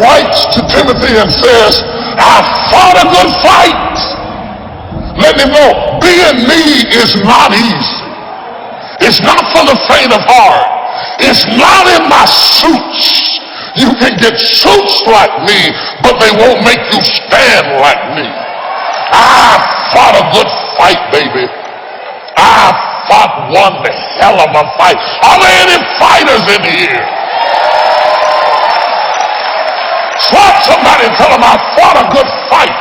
writes to Timothy and says, I fought a good fight. Let him know, being me is not easy. It's not for the faint of heart. It's not in my suits. You can get suits like me, but they won't make you stand like me. I fought a good fight, baby. I fought one hell of a fight. Are there any fighters in here? Slap somebody and tell them I fought a good fight.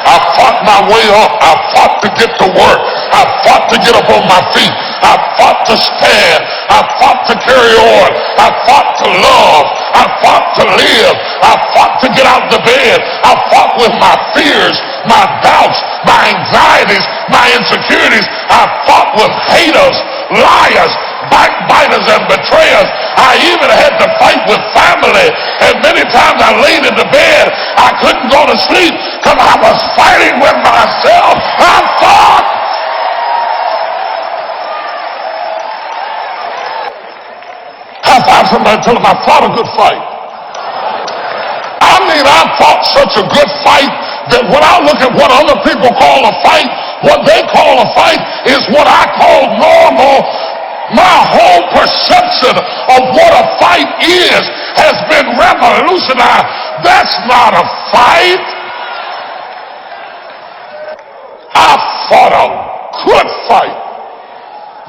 I fought my way up. I fought to get to work. I fought to get up on my feet. I fought to stand. I fought to carry on. I fought to love. I fought to live. I fought to get out of bed. I fought with my fears, my doubts, my anxieties, my insecurities. I fought with haters, liars, backbiters, and betrayers. I even had to fight with family. And many times I laid in the bed, I couldn't go to sleep because I was fighting with myself. I fought. High five somebody, tell them I fought a good fight. I mean, I fought such a good fight that when I look at what other people call a fight, what they call a fight is what I call normal. My whole perception of what a fight is has been revolutionized. That's not a fight. I fought a good fight.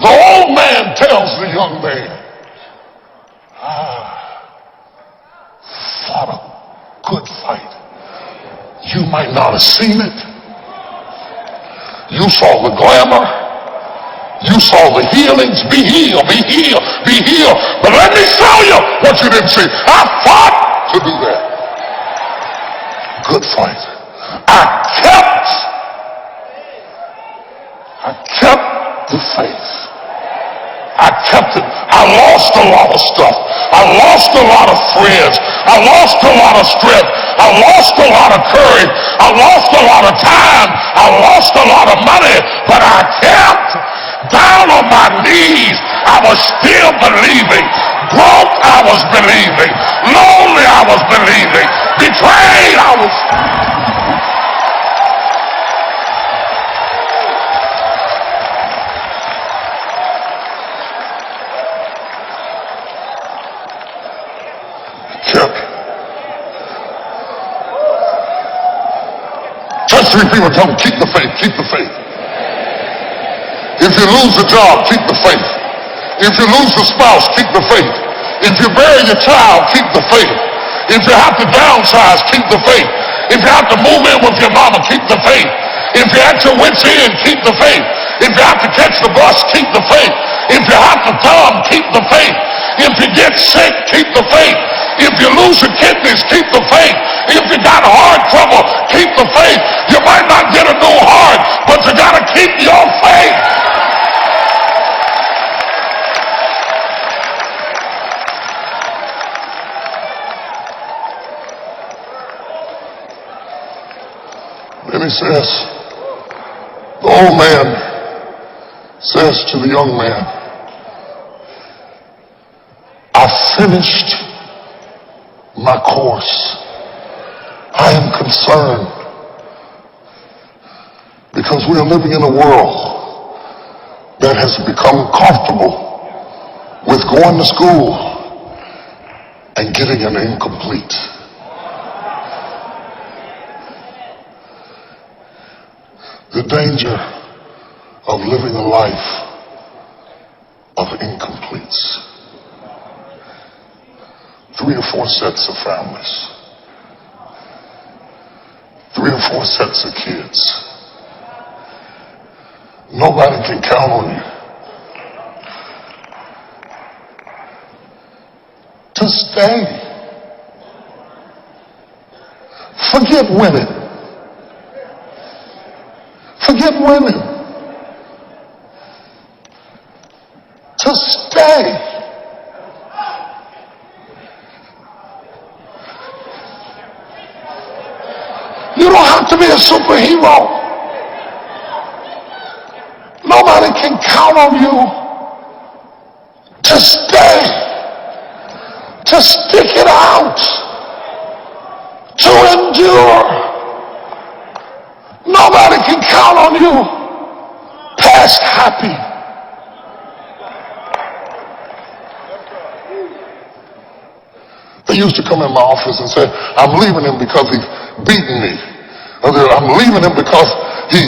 The old man tells the young man, I fought a good fight. You might not have seen it. You saw the glamour. You saw the healings. Be healed, be healed, be healed. But let me show you what you didn't see. I fought to do that. Good fight. I kept the faith. I kept it. I lost a lot of stuff. I lost a lot of friends. I lost a lot of strength. I lost a lot of courage. I lost a lot of time. I lost a lot of money. But I kept down on my knees. I was still believing. Broke, I was believing. Lonely, I was believing. Betrayed, I was. Touch three people, tell them, keep the faith, keep the faith. If you lose the job, keep the faith. If you lose the spouse, keep the faith. If you bury your child, keep the faith. If you have to downsize, keep the faith. If you have to move in with your mama, keep the faith. If you're at your wit's end, keep the faith. If you have to catch the bus, keep the faith. If you have to thumb, keep the faith. If you get sick, keep the faith. If you lose your kidneys, keep the faith. If you got heart trouble, keep the faith. You might not get a new heart, but you got to keep your faith. Then he says, the old man says to the young man, I finished my course. I am concerned because we are living in a world that has become comfortable with going to school and getting an incomplete. The danger of living a life of incompletes. 3 or 4 sets of families. 3 or 4 sets of kids. Nobody can count on you to stay. Forget winning. Forget winning. To stay. You don't have to be a superhero. Nobody can count on you to stay. to stick it out, to endure. Nobody can count on you past happy. They used to come in my office and say, I'm leaving him because he's beaten me. I'm leaving him because he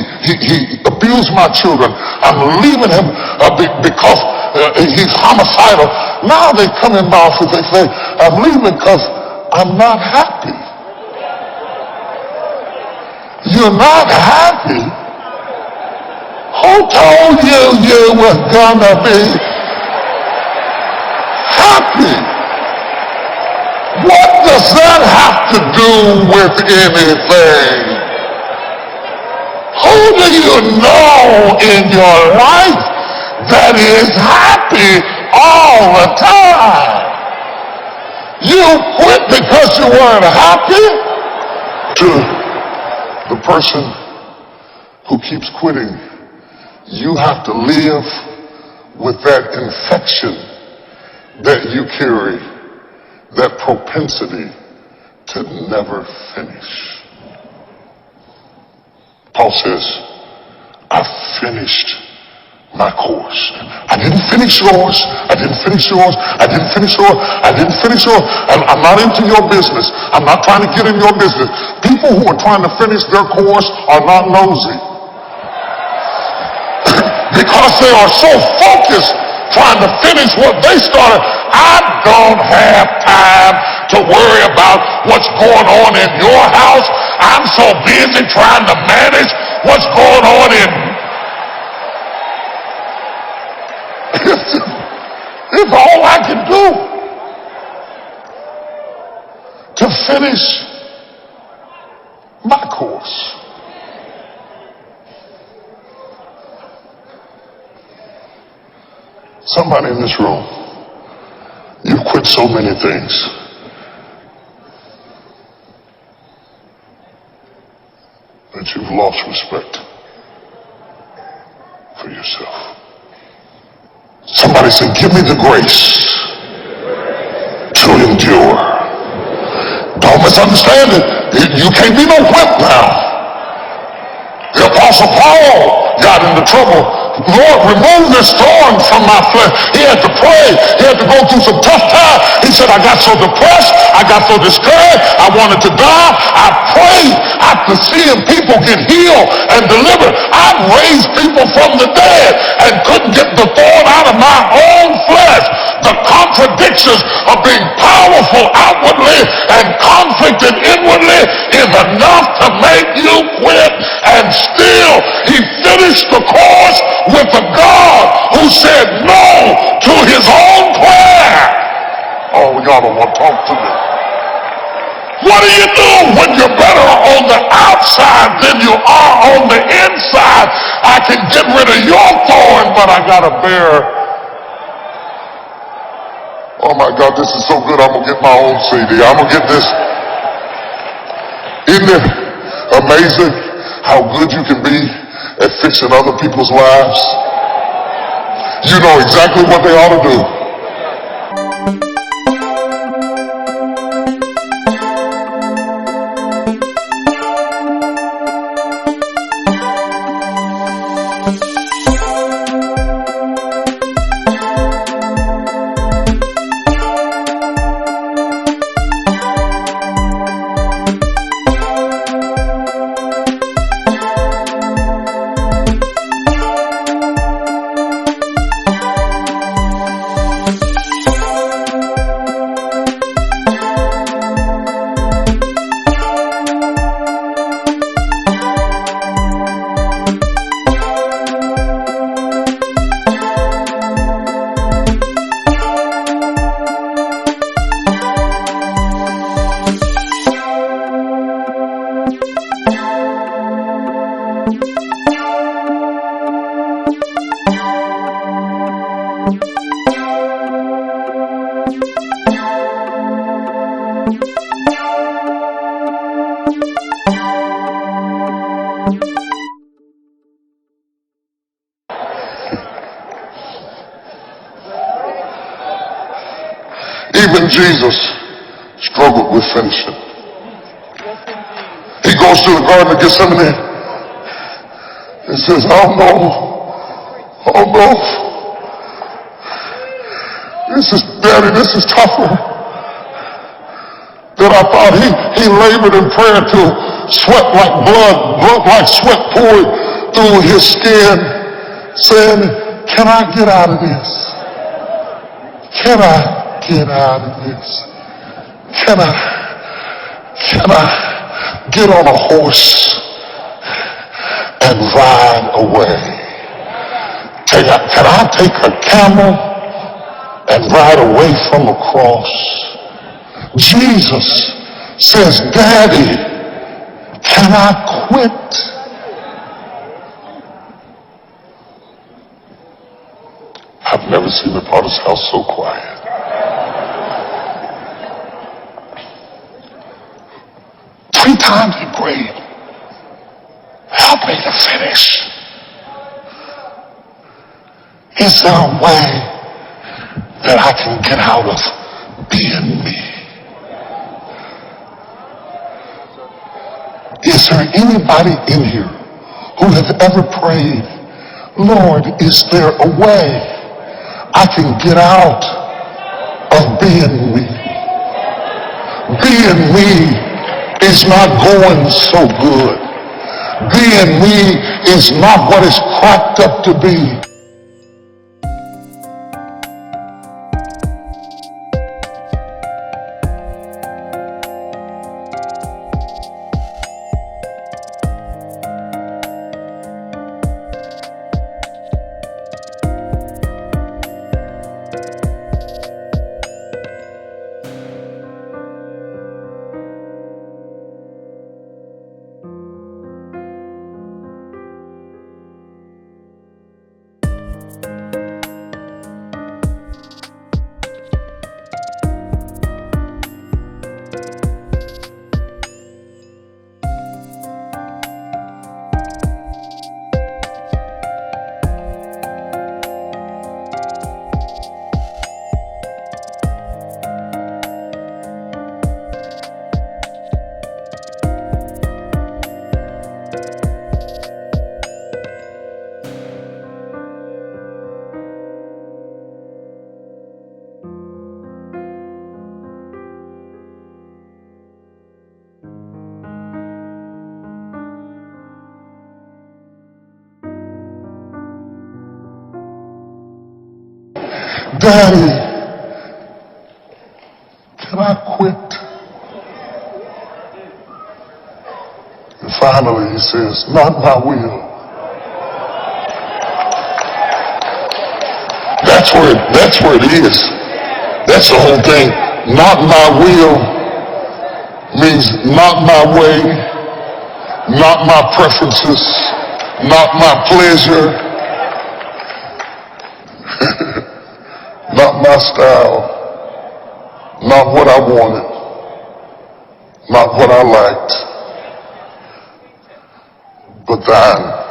abused my children. I'm leaving him because he's homicidal. Now they come in my office and say, I'm leaving because I'm not happy. You're not happy? Who told you you were gonna be happy? What does that have to do with anything? Who do you know in your life that is happy all the time? You quit because you weren't happy? To the person who keeps quitting, you have to live with that infection that you carry, that propensity to never finish. Paul says, I finished my course. I didn't finish yours. I didn't finish yours. I didn't finish yours. I didn't finish yours. I'm not into your business. I'm not trying to get in your business. People who are trying to finish their course are not nosy. Because they are so focused trying to finish what they started. I don't have time to worry about what's going on in your house. I'm so busy trying to manage what's going on in. It's all I can do to finish my course. Somebody in this room, you've quit so many things. That you've lost respect for yourself. Somebody say, give me the grace to endure. Don't misunderstand it. You can't be no whip now. The Apostle Paul got into trouble. Lord, remove this thorn from my flesh. He had to pray. He had to go through some tough times. He said, I got so depressed. I got so discouraged. I wanted to die. I prayed after seeing people get healed and delivered. I've raised people from the dead and couldn't get the thorn out of my own flesh. The contradictions of being powerful outwardly and conflicted inwardly is enough to make you quit. And still, he finished the course with a God who said no to his own prayer. Oh, y'all don't want to talk to me. What do you do when you're better on the outside than you are on the inside? I can get rid of your thorn, but I gotta bear. Oh my God, this is so good. I'm gonna get my own CD. I'm gonna get this. Isn't it amazing how good you can be at fixing other people's lives? You know exactly what they ought to do. Even Jesus struggled with finishing. He goes to the Garden of Gethsemane and says, oh no, Daddy, this is tougher than I thought. He labored in prayer till sweat like blood like sweat poured through his skin, saying, can I get out of this? Can I get out of this? Can I get on a horse and ride away? Can I take a camel and ride away from the cross? Jesus says, Daddy, can I quit? I've never seen the Potter's house so quiet. Three times he prayed, help me to finish. Is there a way that I can get out of being me? Is there anybody in here who have ever prayed, Lord, is there a way I can get out of being me? Being me is not going so good. Being me is not what it's cracked up to be. Daddy, can I quit? And finally he says, not my will. That's where it is. That's the whole thing. Not my will means not my way, not my preferences, not my pleasure, not my style, not what I wanted, not what I liked, but thine.